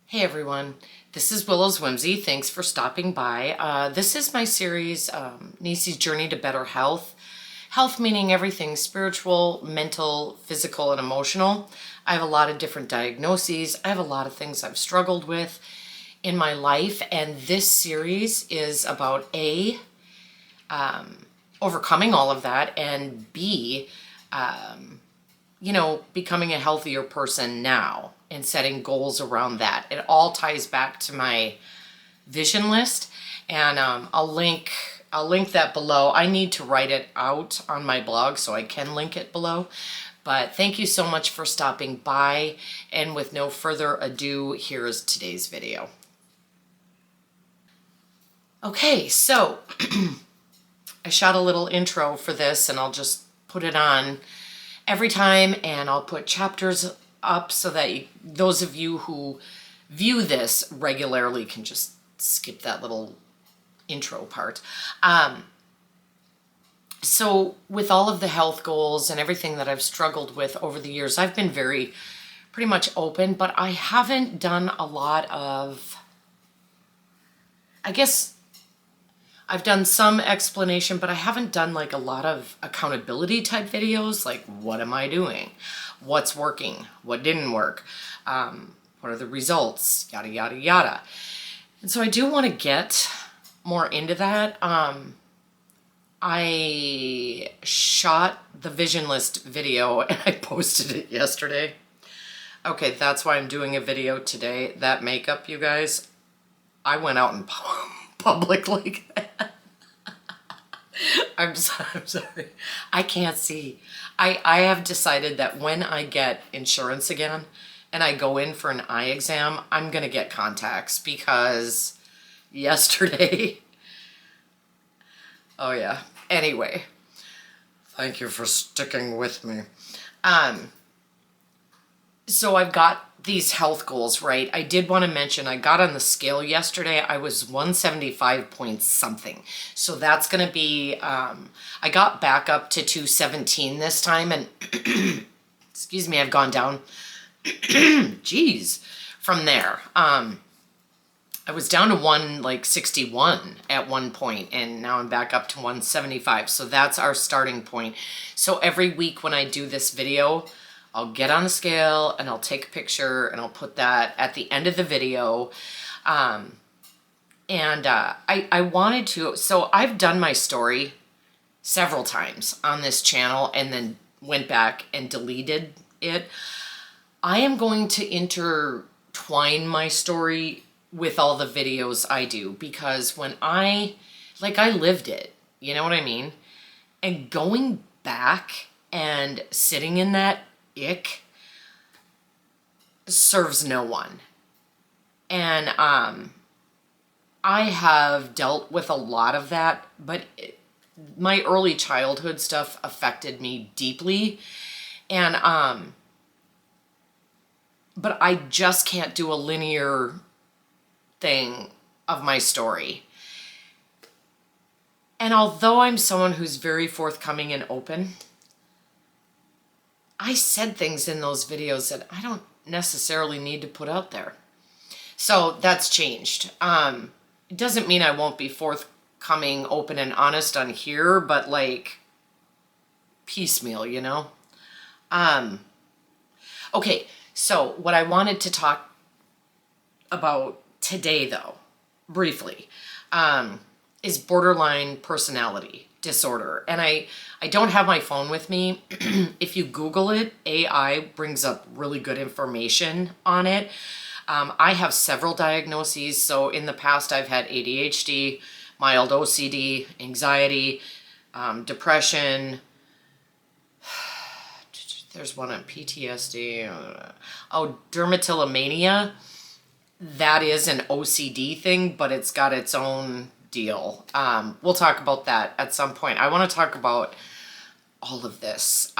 Hey everyone, this is Willow's Whimsy. Thanks for stopping by. This is my series, Neecie's Journey to Better Health. Health meaning everything spiritual, mental, physical, and emotional. I have a lot of different diagnoses. I have a lot of things I've struggled with in my life, and this series is about A, overcoming all of that, and B, becoming a healthier person now and setting goals around that. It all ties back to my vision list, and I'll link that below. I need to write it out on my blog so I can link it below. But thank you so much for stopping by, and with no further ado, here is today's video. Okay, so I shot a little intro for this, and I'll just put it on every time, and I'll put chapters up so that those of you who view this regularly can just skip that little intro part. So with all of the health goals and everything that I've struggled with over the years, I've been pretty much open, but I haven't done a lot of, I guess I've done some explanation, but I haven't done like a lot of accountability type videos, like what am I doing? What's working? What didn't work? What are the results? Yada, yada, yada. And so I do want to get more into that. I shot the vision list video and I posted it yesterday. Okay, that's why I'm doing a video today. That makeup, you guys, I went out in public like that. I'm sorry. I can't see. I have decided that when I get insurance again and I go in for an eye exam, I'm going to get contacts because yesterday... Oh yeah. Anyway, thank you for sticking with me. So I've got these health goals, right? I did want to mention I got on the scale yesterday. I was 175 point something. So that's going to be, I got back up to 217 this time, and excuse me, I've gone down, geez, from there. I was down to 161 at one point, and now I'm back up to 175. So that's our starting point. So every week when I do this video, I'll get on the scale and I'll take a picture and I'll put that at the end of the video. I wanted to, so I've done my story several times on this channel and then went back and deleted it. I am going to intertwine my story with all the videos I do, because when I lived it, you know what I mean? And going back and sitting in that ick serves no one. And I have dealt with a lot of that, but my early childhood stuff affected me deeply. And but I just can't do a linear thing of my story. And although I'm someone who's very forthcoming and open, I said things in those videos that I don't necessarily need to put out there. So that's changed. It doesn't mean I won't be forthcoming, open, and honest on here, but like piecemeal, you know? Okay, so what I wanted to talk about today, though, briefly, is borderline personality disorder. And I don't have my phone with me. If you Google it, AI brings up really good information on it. I have several diagnoses. So in the past, I've had ADHD, mild OCD, anxiety, depression. There's one on PTSD. Oh, dermatillomania. That is an OCD thing, but it's got its own deal. We'll talk about that at some point. I want to talk about all of this.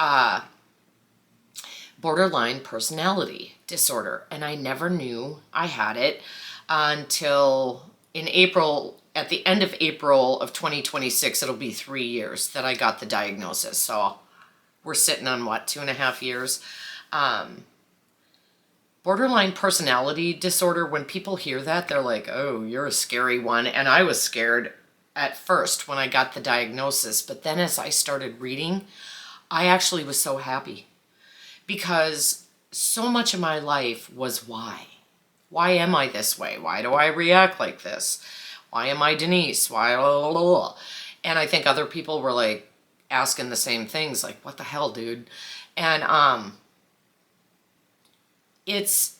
Borderline personality disorder. And I never knew I had it until in April, at the end of April of 2026, it'll be 3 years that I got the diagnosis. So we're sitting on what, 2.5 years? Borderline personality disorder, when people hear that, they're like, oh, you're a scary one. And I was scared at first when I got the diagnosis. But then as I started reading, I actually was so happy because so much of my life was why. Why am I this way? Why do I react like this? Why am I Denise? Why? Blah, blah, blah. And I think other people were like asking the same things, like, what the hell, dude? And it's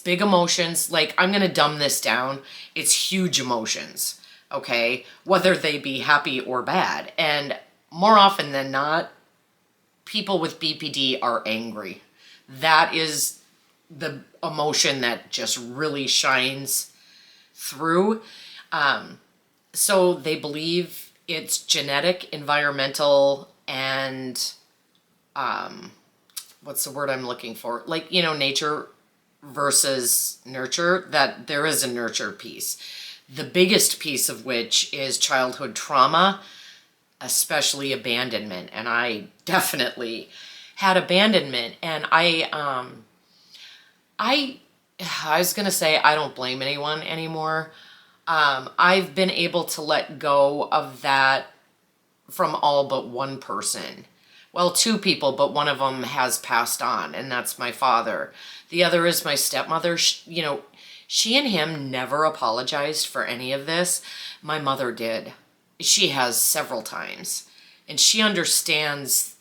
big emotions. Like, I'm going to dumb this down. It's huge emotions, okay? Whether they be happy or bad. And more often than not, people with BPD are angry. That is the emotion that just really shines through. So they believe it's genetic, environmental, and what's the word I'm looking for? Like, nature versus nurture, that there is a nurture piece. The biggest piece of which is childhood trauma, especially abandonment. And I definitely had abandonment. And I was going to say I don't blame anyone anymore. I've been able to let go of that from all but one person. Well, two people, but one of them has passed on, and that's my father. The other is my stepmother. She and him never apologized for any of this. My mother did. She has several times. And she understands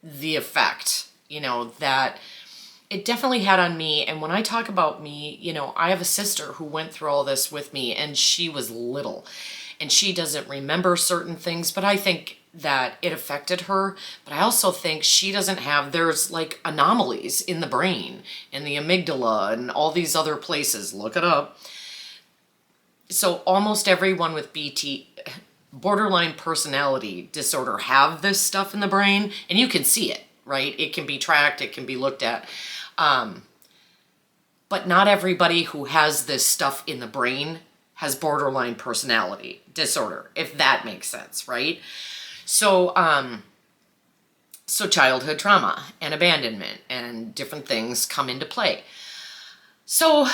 the effect, that it definitely had on me. And when I talk about me, I have a sister who went through all this with me, and she was little. And she doesn't remember certain things, but I think that it affected her. But I also think she doesn't have, there's like anomalies in the brain, in the amygdala, and all these other places. Look it up. So almost everyone with borderline personality disorder have this stuff in the brain, and you can see it, right? It can be tracked, it can be looked at. But not everybody who has this stuff in the brain has borderline personality disorder, if that makes sense, right? So, so childhood trauma and abandonment and different things come into play. So,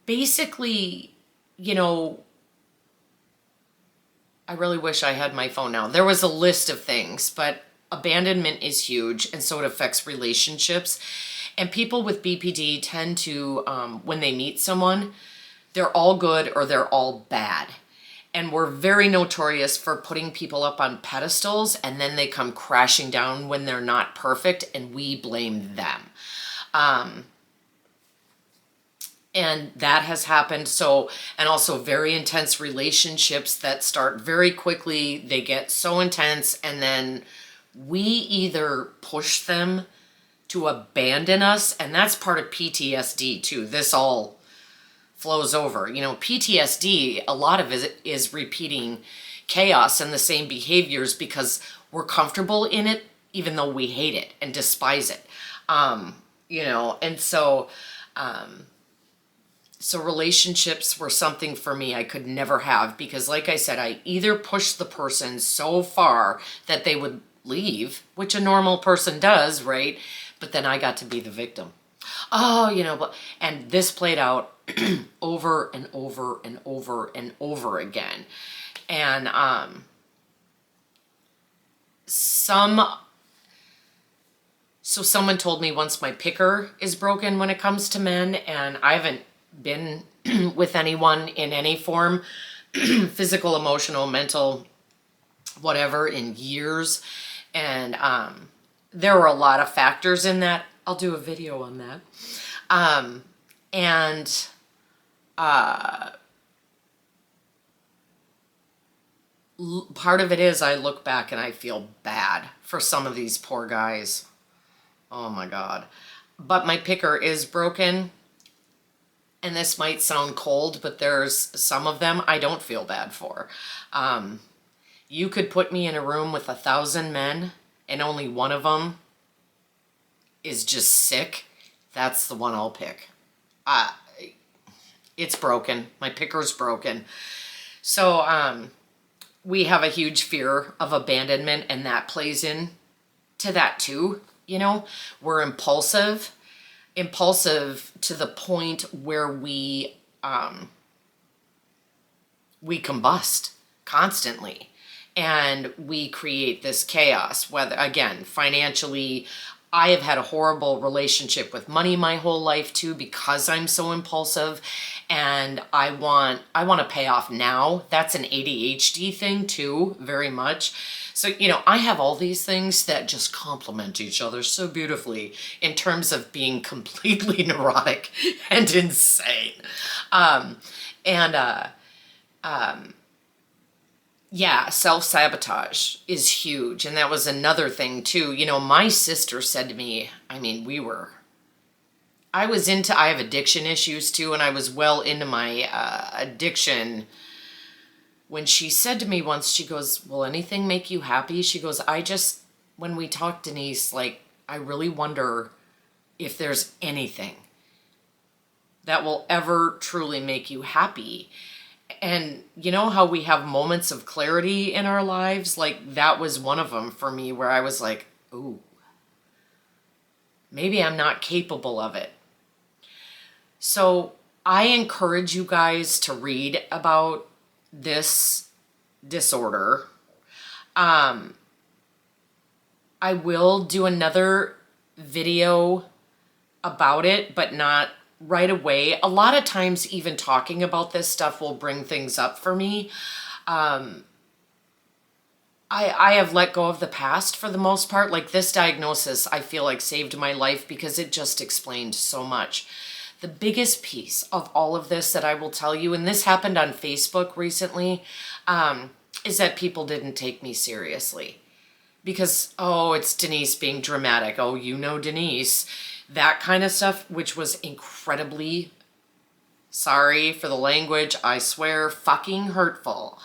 basically, I really wish I had my phone now. There was a list of things, but abandonment is huge, and so it affects relationships. And people with BPD tend to, when they meet someone, they're all good or they're all bad. And we're very notorious for putting people up on pedestals, and then they come crashing down when they're not perfect, and we blame them. And that has happened. So, and also very intense relationships that start very quickly. They get so intense, and then we either push them to abandon us, and that's part of PTSD too. This all flows over. PTSD, a lot of it is repeating chaos and the same behaviors because we're comfortable in it, even though we hate it and despise it. And so, so relationships were something for me I could never have because, like I said, I either pushed the person so far that they would leave, which a normal person does, right? But then I got to be the victim. And this played out over and over and over and over again. And someone told me once my picker is broken when it comes to men, and I haven't been with anyone in any form, physical, emotional, mental, whatever, in years. And there were a lot of factors in that. I'll do a video on that. Part of it is I look back and I feel bad for some of these poor guys. Oh my God. But my picker is broken. And this might sound cold, but there's some of them I don't feel bad for. You could put me in a room with 1,000 men and only one of them is just sick. That's the one I'll pick. It's broken. My picker's broken. So we have a huge fear of abandonment, and that plays in to that too. you know? We're impulsive to the point where we combust constantly, and we create this chaos, whether, again, financially. I have had a horrible relationship with money my whole life too, because I'm so impulsive, and I want to pay off now. That's an ADHD thing too, very much. So, I have all these things that just complement each other so beautifully in terms of being completely neurotic and insane. And yeah, self-sabotage is huge. And that was another thing too. My sister said to me, I mean, I have addiction issues too, and I was well into my addiction when she said to me once, she goes, will anything make you happy? She goes, when we talk, Denise, like, I really wonder if there's anything that will ever truly make you happy. And you know how we have moments of clarity in our lives? Like, that was one of them for me, where I was like, ooh, maybe I'm not capable of it. So I encourage you guys to read about this disorder. I will do another video about it, but not right away. A lot of times even talking about this stuff will bring things up for me. I have let go of the past for the most part. Like, this diagnosis, I feel like saved my life because it just explained so much. The biggest piece of all of this that I will tell you, and this happened on Facebook recently, is that people didn't take me seriously. Because, oh, it's Denise being dramatic. Oh, Denise. That kind of stuff, which was incredibly, sorry for the language, I swear, fucking hurtful.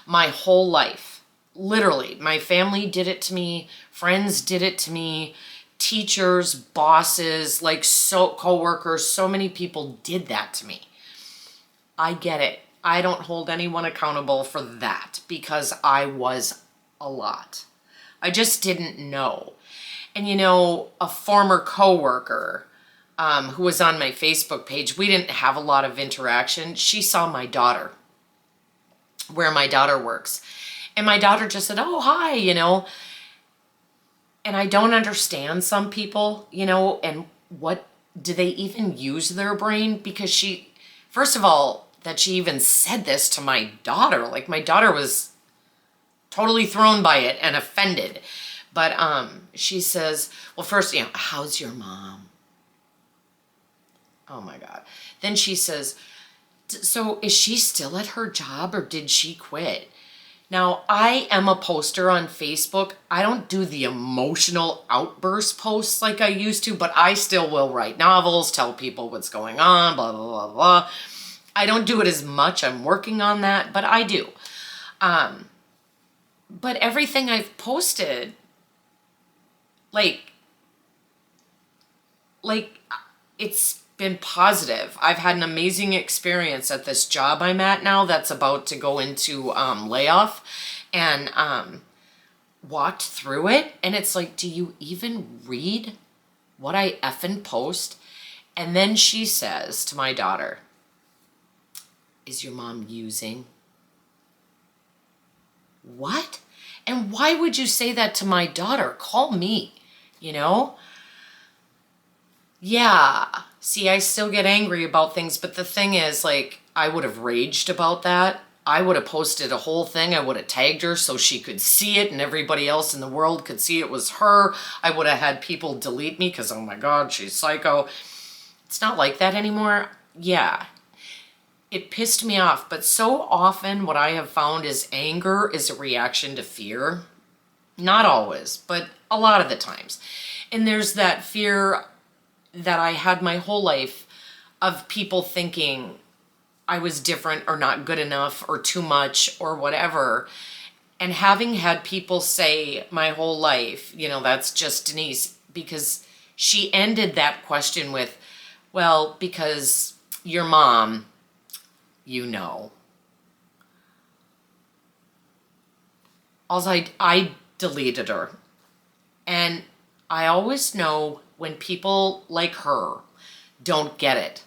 My whole life. Literally. My family did it to me. Friends did it to me. Teachers, bosses, coworkers, so many people did that to me. I get it. I don't hold anyone accountable for that because I was a lot. I just didn't know. And a former coworker who was on my Facebook page, we didn't have a lot of interaction. She saw my daughter, where my daughter works. And my daughter just said, oh, hi, And I don't understand some people, and what, do they even use their brain? Because first of all, that she even said this to my daughter. Like, my daughter was totally thrown by it and offended. But she says, well, first, how's your mom? Oh my God. Then she says, so is she still at her job or did she quit? Now, I am a poster on Facebook. I don't do the emotional outburst posts like I used to, but I still will write novels, tell people what's going on, blah, blah, blah, blah. I don't do it as much. I'm working on that, but I do. But everything I've posted, like it's been positive. I've had an amazing experience at this job I'm at now that's about to go into layoff, and walked through it, and it's like, do you even read what I effing post? And then she says to my daughter, is your mom using? What? And why would you say that to my daughter? Call me, Yeah. See, I still get angry about things, but the thing is, like, I would have raged about that. I would have posted a whole thing. I would have tagged her so she could see it and everybody else in the world could see it was her. I would have had people delete me because, oh my God, she's psycho. It's not like that anymore. Yeah. It pissed me off, but so often what I have found is anger is a reaction to fear. Not always, but a lot of the times. And there's that fear that I had my whole life of people thinking I was different or not good enough or too much or whatever. And having had people say my whole life, that's just Denise, because she ended that question with, well, because your mom, Also, I deleted her. And I always know when people like her don't get it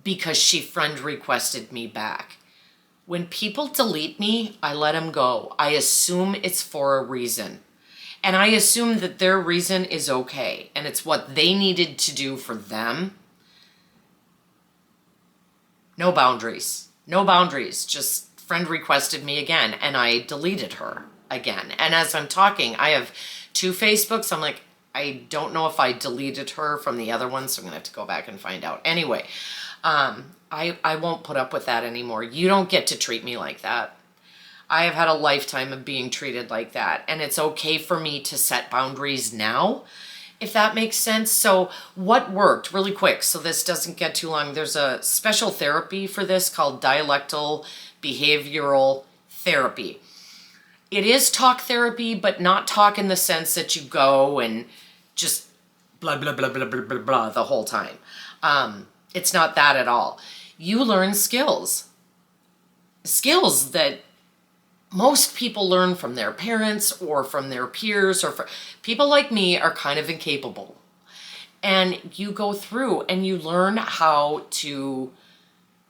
because she friend requested me back. When people delete me, I let them go. I assume it's for a reason. And I assume that their reason is okay and it's what they needed to do for them. No boundaries. No boundaries. Just friend requested me again and I deleted her again. And as I'm talking, I have 2 Facebooks. I'm like, I don't know if I deleted her from the other one, so I'm going to have to go back and find out. Anyway, I won't put up with that anymore. You don't get to treat me like that. I have had a lifetime of being treated like that, and it's okay for me to set boundaries now, if that makes sense. So what worked really quick, so this doesn't get too long, there's a special therapy for this called dialectal behavioral therapy. It is talk therapy, but not talk in the sense that you go and just blah, blah, blah, blah, blah, blah, blah the whole time. It's not that at all. You learn skills that most people learn from their parents or from their peers, or people like me are kind of incapable. And you go through and you learn how to,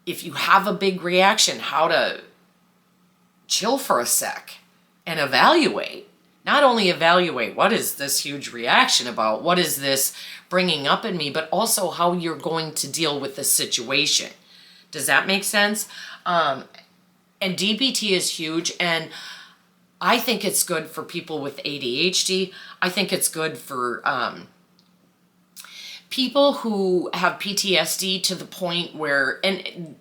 if you have a big reaction, how to chill for a sec and evaluate. Not only evaluate, what is this huge reaction about? What is this bringing up in me? But also how you're going to deal with the situation. Does that make sense? And DBT is huge. And I think it's good for people with ADHD. I think it's good for people who have PTSD to the point where, and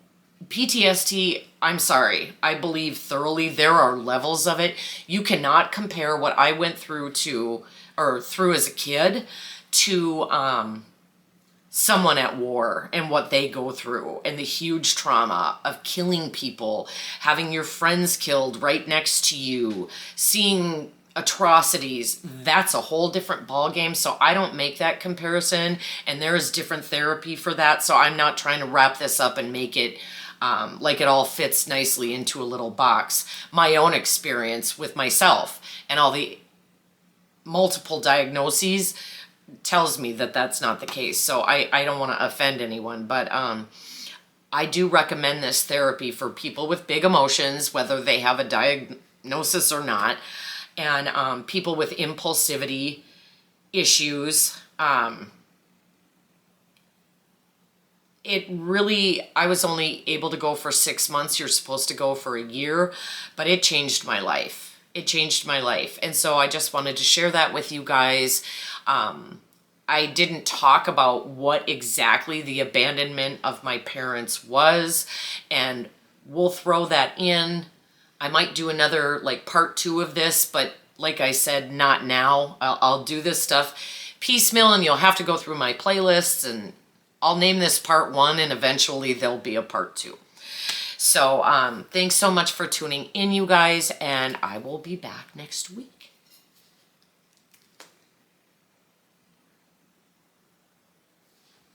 PTSD, I'm sorry, I believe thoroughly there are levels of it. You cannot compare what I went through through as a kid to someone at war and what they go through and the huge trauma of killing people, having your friends killed right next to you, seeing atrocities. That's a whole different ballgame. So I don't make that comparison, and there is different therapy for that. So I'm not trying to wrap this up and make it like it all fits nicely into a little box. My own experience with myself and all the multiple diagnoses tells me that that's not the case. So I don't want to offend anyone, but I do recommend this therapy for people with big emotions, whether they have a diagnosis or not, and people with impulsivity issues. I was only able to go for 6 months. You're supposed to go for a year, but it changed my life. It changed my life. And so I just wanted to share that with you guys. I didn't talk about what exactly the abandonment of my parents was, and we'll throw that in. I might do another part 2 of this, but like I said, not now. I'll do this stuff piecemeal, and you'll have to go through my playlists, and I'll name this part 1, and eventually there'll be a part 2. So thanks so much for tuning in, you guys, and I will be back next week.